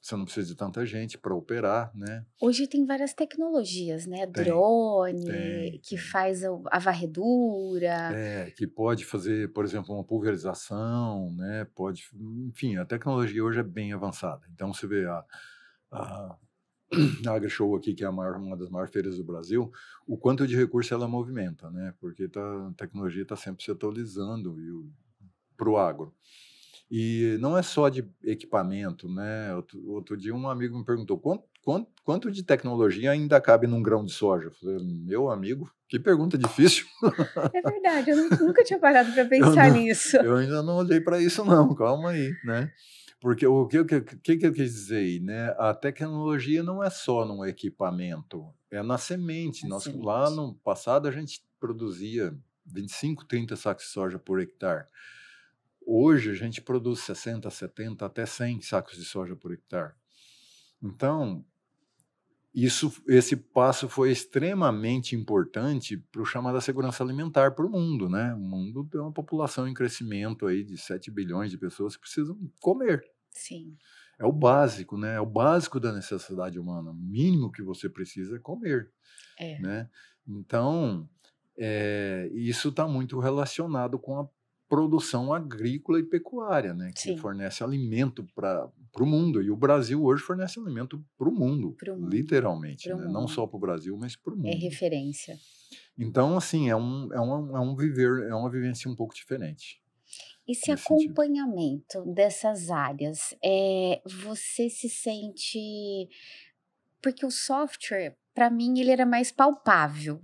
você não precisa de tanta gente para operar, né? hoje tem várias tecnologias, né, Tem, drone, tem, que tem. faz a varredura. Que pode fazer, por exemplo, uma pulverização, né? Pode, enfim, a tecnologia hoje é bem avançada. Então você vê a a AgriShow aqui, que é uma das maiores feiras do Brasil, o quanto de recurso ela movimenta, né? Porque a tecnologia está sempre se atualizando para o agro. E não é só de equipamento, né? Outro dia um amigo me perguntou quanto de tecnologia ainda cabe num grão de soja? Eu falei, meu amigo, que pergunta difícil. É verdade, eu nunca tinha parado para Eu, pensar não, nisso. eu ainda não olhei para isso não, calma aí, né? Porque o que eu quis dizer aí, né? A tecnologia não é só no equipamento, é na semente. A Lá semente. no passado a gente produzia 25, 30 sacos de soja por hectare. Hoje a gente produz 60, 70, até 100 sacos de soja por hectare. Então, esse passo foi extremamente importante para o chamada segurança alimentar para o mundo, né? O mundo tem uma população em crescimento aí de 7 bilhões de pessoas que precisam comer. Sim, É o básico, né? É o básico da necessidade humana. O mínimo que você precisa é comer, é, né? Então, isso está muito relacionado com a produção agrícola e pecuária, né? Que sim, fornece alimento para o mundo. E o Brasil hoje fornece alimento para o mundo, para o mundo, literalmente, para o né? Não mundo. só para o Brasil, mas para o É mundo. referência. Então, assim, é um viver, é uma vivência um pouco diferente Esse nesse sentido. acompanhamento dessas áreas, você se sente porque o software, para mim, ele era mais palpável.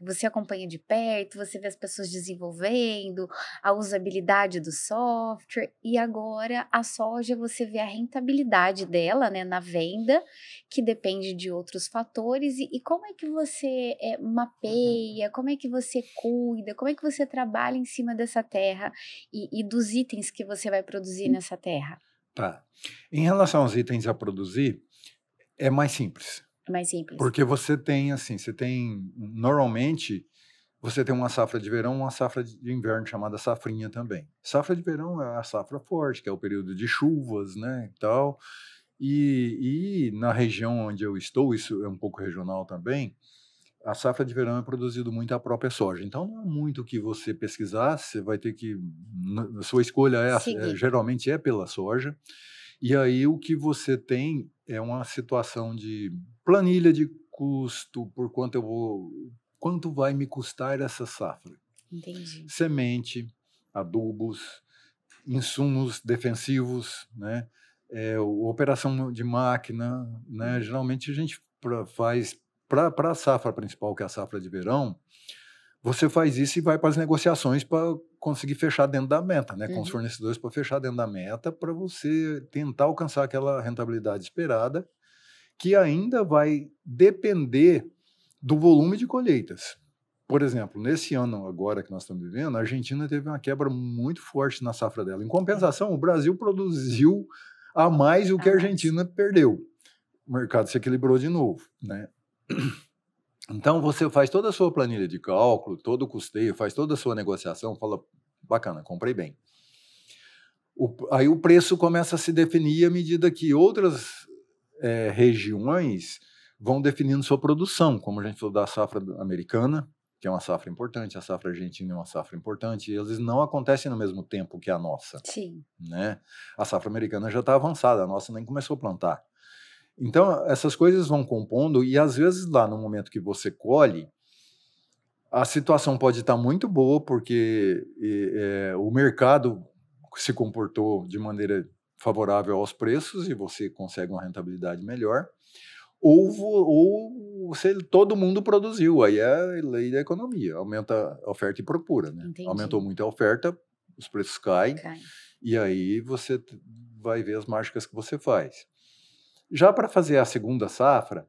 Você acompanha de perto, você vê as pessoas desenvolvendo, a usabilidade do software, e agora a soja você vê a rentabilidade dela, né, na venda, que depende de outros fatores. E como é que você mapeia, como é que você cuida, como é que você trabalha em cima dessa terra e dos itens que você vai produzir nessa terra? Tá. Em relação aos itens a produzir, é mais simples. É mais simples. Porque você tem, assim, normalmente, você tem uma safra de verão, uma safra de inverno chamada safrinha também. Safra de verão é a safra forte, que é o período de chuvas, né, e tal. E na região onde eu estou, isso é um pouco regional também, a safra de verão é produzido muito a própria soja. Então não há muito o que você pesquisar, você vai ter que, a sua escolha Seguir. geralmente é pela soja. E aí o que você tem é uma situação de planilha de custo, quanto vai me custar essa safra? Entendi. Semente, adubos, insumos defensivos, né? operação de máquina, né? Geralmente a gente faz para a safra principal, que é a safra de verão, você faz isso e vai para as negociações para conseguir fechar dentro da meta, né? Com os fornecedores para fechar dentro da meta, para você tentar alcançar aquela rentabilidade esperada, que ainda vai depender do volume de colheitas. Por exemplo, nesse ano agora que nós estamos vivendo, a Argentina teve uma quebra muito forte na safra dela. Em compensação, o Brasil produziu a mais do que a Argentina perdeu. O mercado se equilibrou de novo, né? Então, você faz toda a sua planilha de cálculo, todo o custeio, faz toda a sua negociação, fala, bacana, comprei bem. Aí o preço começa a se definir à medida que outras regiões vão definindo sua produção, como a gente falou da safra americana, que é uma safra importante, a safra argentina é uma safra importante, e eles não acontecem no mesmo tempo que a nossa. Sim. Né? A safra americana já está avançada, a nossa nem começou a plantar. Então, essas coisas vão compondo, e às vezes lá no momento que você colhe, a situação pode estar muito boa, porque o mercado se comportou de maneira favorável aos preços e você consegue uma rentabilidade melhor, ou todo mundo produziu, aí é a lei da economia, aumenta a oferta e procura. Né? Aumentou muito a oferta, os preços caem, e aí você vai ver as mágicas que você faz. Já para fazer a segunda safra,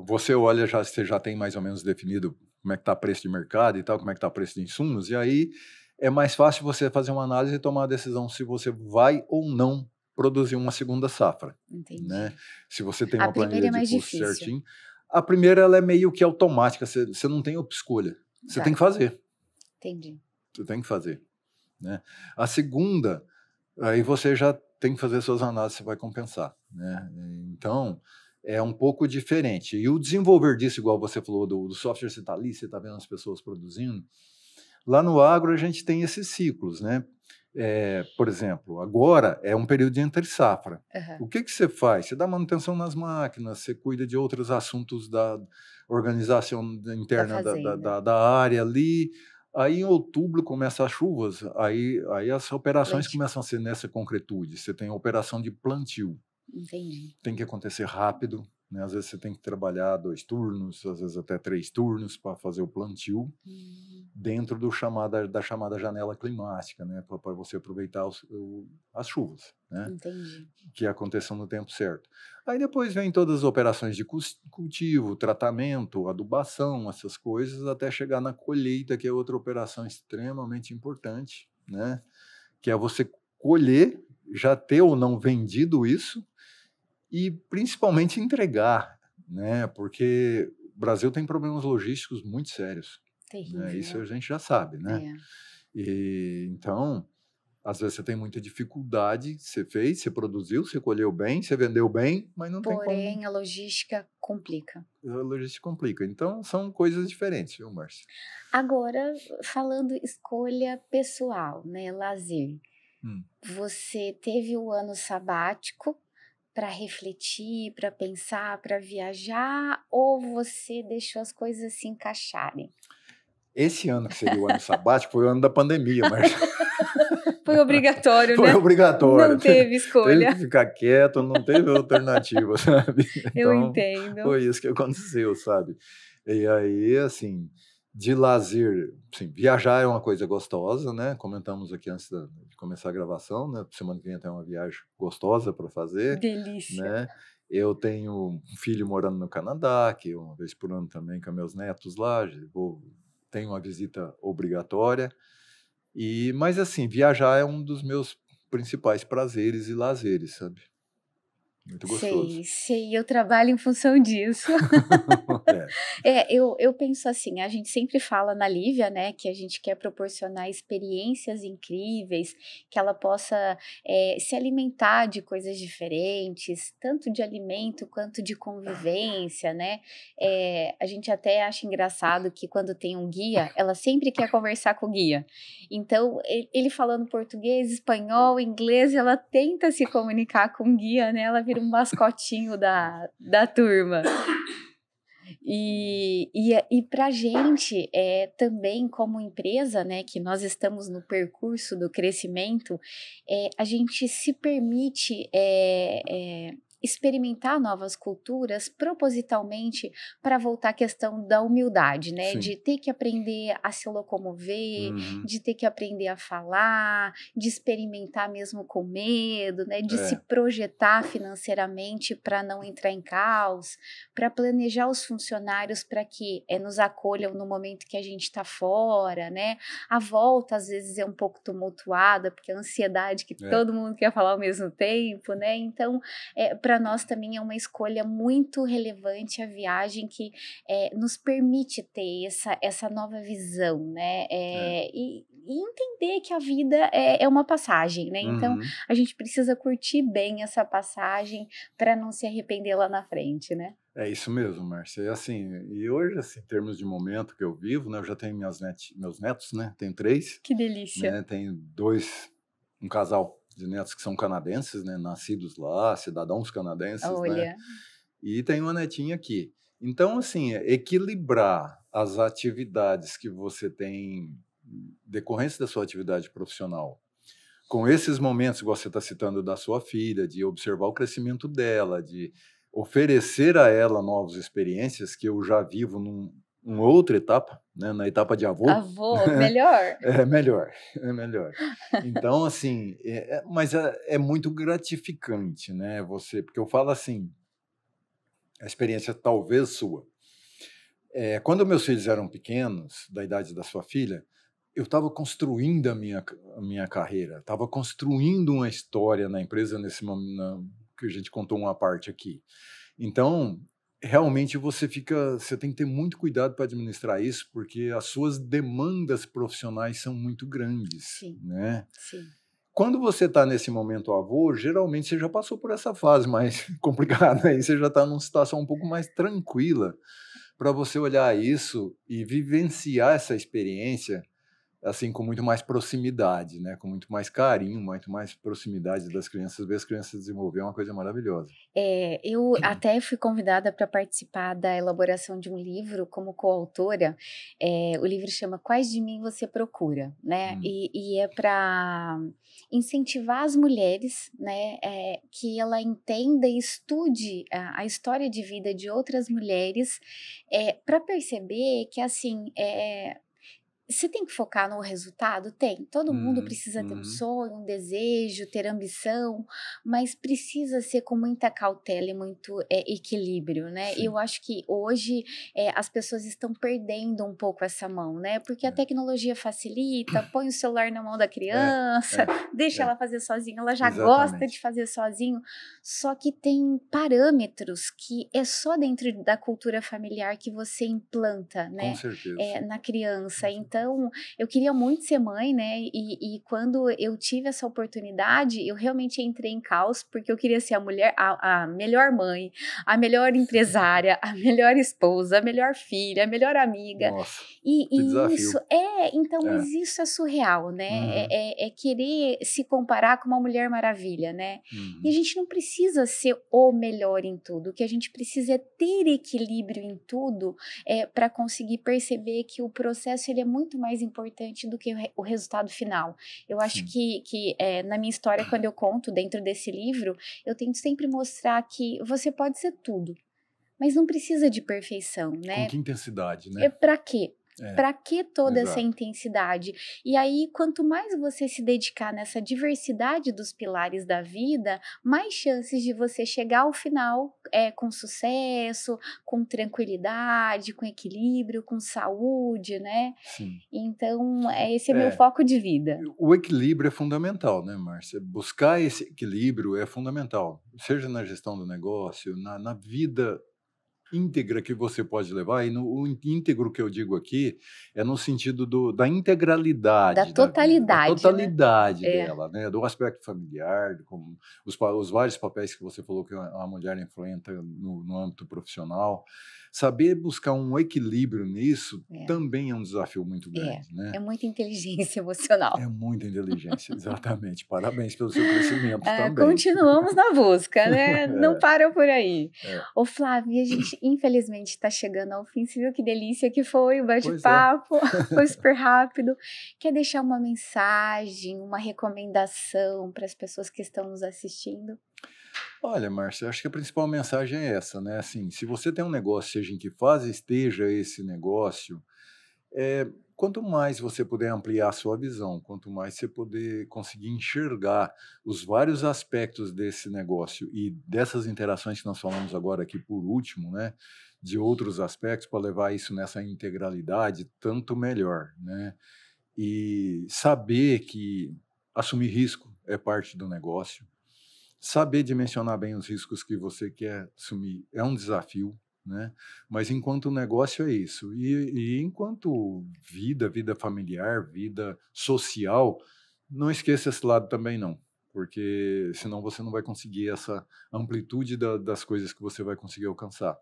você olha, você já tem mais ou menos definido como é que está o preço de mercado e tal, como é que está o preço de insumos, e aí é mais fácil você fazer uma análise e tomar a decisão se você vai ou não produzir uma segunda safra. Entendi. Né? Se você tem uma planilha de custo difícil. certinho. A primeira ela é meio que automática, você não tem escolha, você tem que fazer. Entendi. Você tem que fazer. Né? A segunda, aí você já tem que fazer suas análises, você vai compensar. Né? Então, é um pouco diferente. E o desenvolver disso, igual você falou, do software, você está ali, você está vendo as pessoas produzindo. Lá no agro, a gente tem esses ciclos. Né? Por exemplo, agora é um período de entre-safra. O que você faz? Você dá manutenção nas máquinas, você cuida de outros assuntos da organização interna da área ali. Aí, em outubro, começam as chuvas, aí as operações começam a ser nessa concretude. Você tem a operação de plantio. Entendi. Tem que acontecer rápido, né? Às vezes você tem que trabalhar 2 turnos, às vezes até 3 turnos para fazer o plantio, dentro da chamada janela climática, né? Para você aproveitar as chuvas, né? Entendi. Que aconteçam no tempo certo. Aí depois vem todas as operações de cultivo, tratamento, adubação, essas coisas, até chegar na colheita, que é outra operação extremamente importante, né? Que é você colher, já ter ou não vendido isso, e principalmente entregar, né? Porque o Brasil tem problemas logísticos muito sérios. Terrível. Né? Isso a gente já sabe, né? E então, às vezes você tem muita dificuldade, você fez, você produziu, você colheu bem, você vendeu bem, mas não tem como. Porém, a logística complica. A logística complica. Então, são coisas diferentes, viu, Márcia? Agora, falando escolha pessoal, né? Lazer. Você teve o ano sabático para refletir, para pensar, para viajar, ou você deixou as coisas se encaixarem? Esse ano que seria o ano sabático foi o ano da pandemia, Márcia. Foi obrigatório, Foi né? obrigatório. Não teve escolha. Teve que ficar quieto, não teve alternativa, sabe? Eu Então, entendo. foi isso que aconteceu, sabe? E aí, assim, de lazer, assim, viajar é uma coisa gostosa, né? Comentamos aqui antes de começar a gravação, né? Semana que vem tem uma viagem gostosa para fazer. Delícia. Né? Eu tenho um filho morando no Canadá, que uma vez por ano também com meus netos lá, tenho uma visita obrigatória. Mas assim, viajar é um dos meus principais prazeres e lazeres, sabe? Muito gostoso. Sei, eu trabalho em função disso. Eu penso assim, a gente sempre fala na Lívia, né, que a gente quer proporcionar experiências incríveis, que ela possa se alimentar de coisas diferentes, tanto de alimento quanto de convivência, né? A gente até acha engraçado que quando tem um guia, ela sempre quer conversar com o guia. Então, ele falando português, espanhol, inglês, ela tenta se comunicar com o guia, né? Ela vira um mascotinho da turma. E para a gente, também como empresa, né, que nós estamos no percurso do crescimento, a gente se permite experimentar novas culturas propositalmente para voltar à questão da humildade, né? De Sim. ter que aprender a se locomover, Uhum. de ter que aprender a falar, de experimentar mesmo com medo, né? De se É. projetar financeiramente para não entrar em caos, para planejar os funcionários para que nos acolham no momento que a gente está fora, né? A volta às vezes é um pouco tumultuada, porque a ansiedade que É. todo mundo quer falar ao mesmo tempo, né? Então, para nós também é uma escolha muito relevante a viagem que nos permite ter essa nova visão, né? É. E entender que a vida é uma passagem, né? Então, Uhum. a gente precisa curtir bem essa passagem para não se arrepender lá na frente, né? É isso mesmo, Márcia. E assim, e hoje, assim, em termos de momento que eu vivo, né, eu já tenho meus netos, né? Tenho 3, Que delícia. né? Tenho 2, um casal de netos que são canadenses, né? Nascidos lá, cidadãos canadenses, né? Olha, E tenho uma netinha aqui. Então, assim, equilibrar as atividades que você tem decorrência da sua atividade profissional com esses momentos que você está citando da sua filha, de observar o crescimento dela, de oferecer a ela novas experiências que eu já vivo numa outra etapa, né, na etapa de avô, avô, melhor. é melhor, é melhor. Então, assim, mas é muito gratificante, né? Você, porque eu falo assim, a experiência talvez sua. Quando meus filhos eram pequenos, da idade da sua filha, eu estava construindo a minha carreira, estava construindo uma história na empresa nesse momento que a gente contou uma parte aqui. Então, realmente você tem que ter muito cuidado para administrar isso, porque as suas demandas profissionais são muito grandes, Sim, né? sim. Quando você está nesse momento avô, geralmente você já passou por essa fase mais complicada, aí você já está numa situação um pouco mais tranquila para você olhar isso e vivenciar essa experiência assim com muito mais proximidade, né? Com muito mais carinho, muito mais proximidade das crianças, ver as crianças desenvolver é uma coisa maravilhosa. Eu até fui convidada para participar da elaboração de um livro como coautora. O livro chama Quais de Mim Você Procura, né? Hum, E é para incentivar as mulheres, né? Que ela entenda e estude a história de vida de outras mulheres, para perceber que assim você tem que focar no resultado? Tem. Todo mundo uhum, precisa ter um uhum, sonho, um desejo, ter ambição, mas precisa ser com muita cautela e muito equilíbrio, né? E eu sim, acho que hoje as pessoas estão perdendo um pouco essa mão, né? Porque a é, tecnologia facilita, põe o celular na mão da é, criança, é, deixa é, ela fazer sozinha, ela já gosta de exatamente, fazer sozinho, só que tem parâmetros que é só dentro da cultura familiar que você implanta, com né? certeza, Na criança. com certeza. Então, eu queria muito ser mãe, né? E quando eu tive essa oportunidade, eu realmente entrei em caos, porque eu queria ser a melhor mãe, a melhor empresária, a melhor esposa, a melhor filha, a melhor amiga. Nossa, que E isso desafio. então, É, mas isso é surreal, né? uhum, É querer se comparar com uma Mulher Maravilha, né? E a uhum, gente não precisa ser o melhor em tudo, o que a gente precisa é ter equilíbrio em tudo para conseguir perceber que o processo ele é muito mais importante do que o resultado final. Eu acho sim. que na minha história, quando eu conto dentro desse livro, eu tento sempre mostrar que você pode ser tudo, mas não precisa de perfeição, Com né? que intensidade, né? Para quê? É, Para que toda essa exato. intensidade? E aí, quanto mais você se dedicar nessa diversidade dos pilares da vida, mais chances de você chegar ao final com sucesso, com tranquilidade, com equilíbrio, com saúde, né? Sim. Então, esse é meu É, foco de vida. o equilíbrio é fundamental, né, Márcia? Buscar esse equilíbrio é fundamental, seja na gestão do negócio, na vida íntegra que você pode levar, e o íntegro que eu digo aqui é no sentido da Da integralidade da vida, da totalidade, né? totalidade É, dela, né? Do aspecto familiar, como os vários papéis que você falou que a mulher enfrenta no âmbito profissional. Saber buscar um equilíbrio nisso é, também é um desafio muito é. grande, né? É muita inteligência emocional. É muita inteligência, exatamente. Parabéns pelo seu crescimento também. Continuamos na busca, né? Não É, para por aí. é. Ô, Flávia, gente, infelizmente, está chegando ao fim. Você viu que delícia que foi o Pois é. bate-papo? Foi super rápido. Quer deixar uma mensagem, uma recomendação para as pessoas que estão nos assistindo? Olha, Márcia, acho que a principal mensagem é essa, né? Assim, se você tem um negócio, seja em que fase esteja esse negócio, quanto mais você puder ampliar a sua visão, quanto mais você poder conseguir enxergar os vários aspectos desse negócio e dessas interações que nós falamos agora aqui por último, né, de outros aspectos para levar isso nessa integralidade, tanto melhor, né? E saber que assumir risco é parte do negócio, saber dimensionar bem os riscos que você quer assumir é um desafio, né? Mas enquanto negócio é isso. E enquanto vida familiar, vida social, não esqueça esse lado também não, porque senão você não vai conseguir essa amplitude das coisas que você vai conseguir alcançar.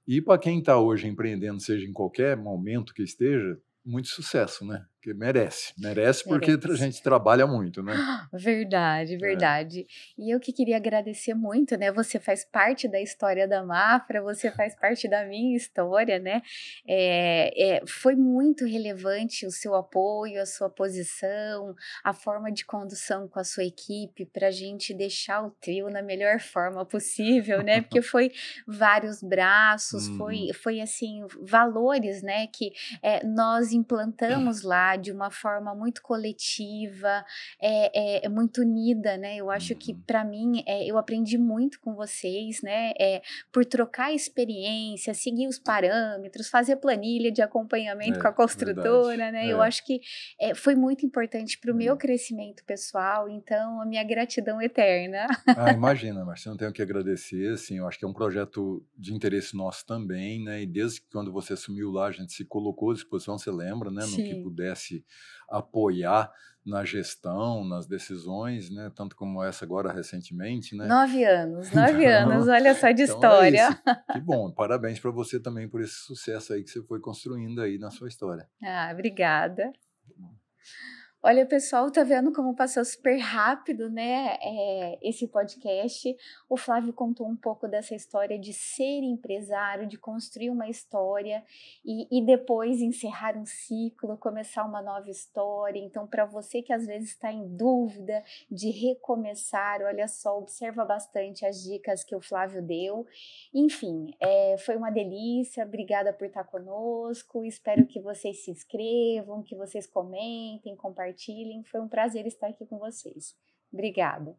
E para quem está hoje empreendendo, seja em qualquer momento que esteja, muito sucesso, né? Porque merece. Merece porque a Merece. gente trabalha muito, né? Verdade, É, verdade. E eu que queria agradecer muito, né? Você faz parte da história da Mafra, você faz parte da minha história, né? Foi muito relevante o seu apoio, a sua posição, a forma de condução com a sua equipe para a gente deixar o trio na melhor forma possível, né? Porque foi vários braços, uhum, foi assim, valores, né? Que nós implantamos lá de uma forma muito coletiva, é muito unida, né? Eu acho que uhum. para mim eu aprendi muito com vocês, né? Por trocar experiência, seguir os parâmetros, fazer planilha de acompanhamento com a Verdade. construtora, né? Eu acho que foi muito importante para o meu Legal. crescimento pessoal, então a minha gratidão eterna. Ah, imagina, Marcia, não tenho o que agradecer, assim, eu acho que é um projeto de interesse nosso também, né, e desde que quando você assumiu lá, a gente se colocou à disposição, você lembra, né, no que Sim. pudesse apoiar na gestão, nas decisões, né, tanto como essa agora recentemente, né. 9 anos, Então 9 anos, olha só de então é história. isso, que bom, parabéns para você também por esse sucesso aí que você foi construindo aí na sua história. Ah, obrigada. Olha, pessoal, tá vendo como passou super rápido, né? Esse podcast. O Flávio contou um pouco dessa história de ser empresário, de construir uma história e depois encerrar um ciclo, começar uma nova história. Então, para você que às vezes está em dúvida de recomeçar, olha só, observa bastante as dicas que o Flávio deu. Enfim, foi uma delícia. Obrigada por estar conosco. Espero que vocês se inscrevam, que vocês comentem, compartilhem. Foi um prazer estar aqui com vocês. Obrigada.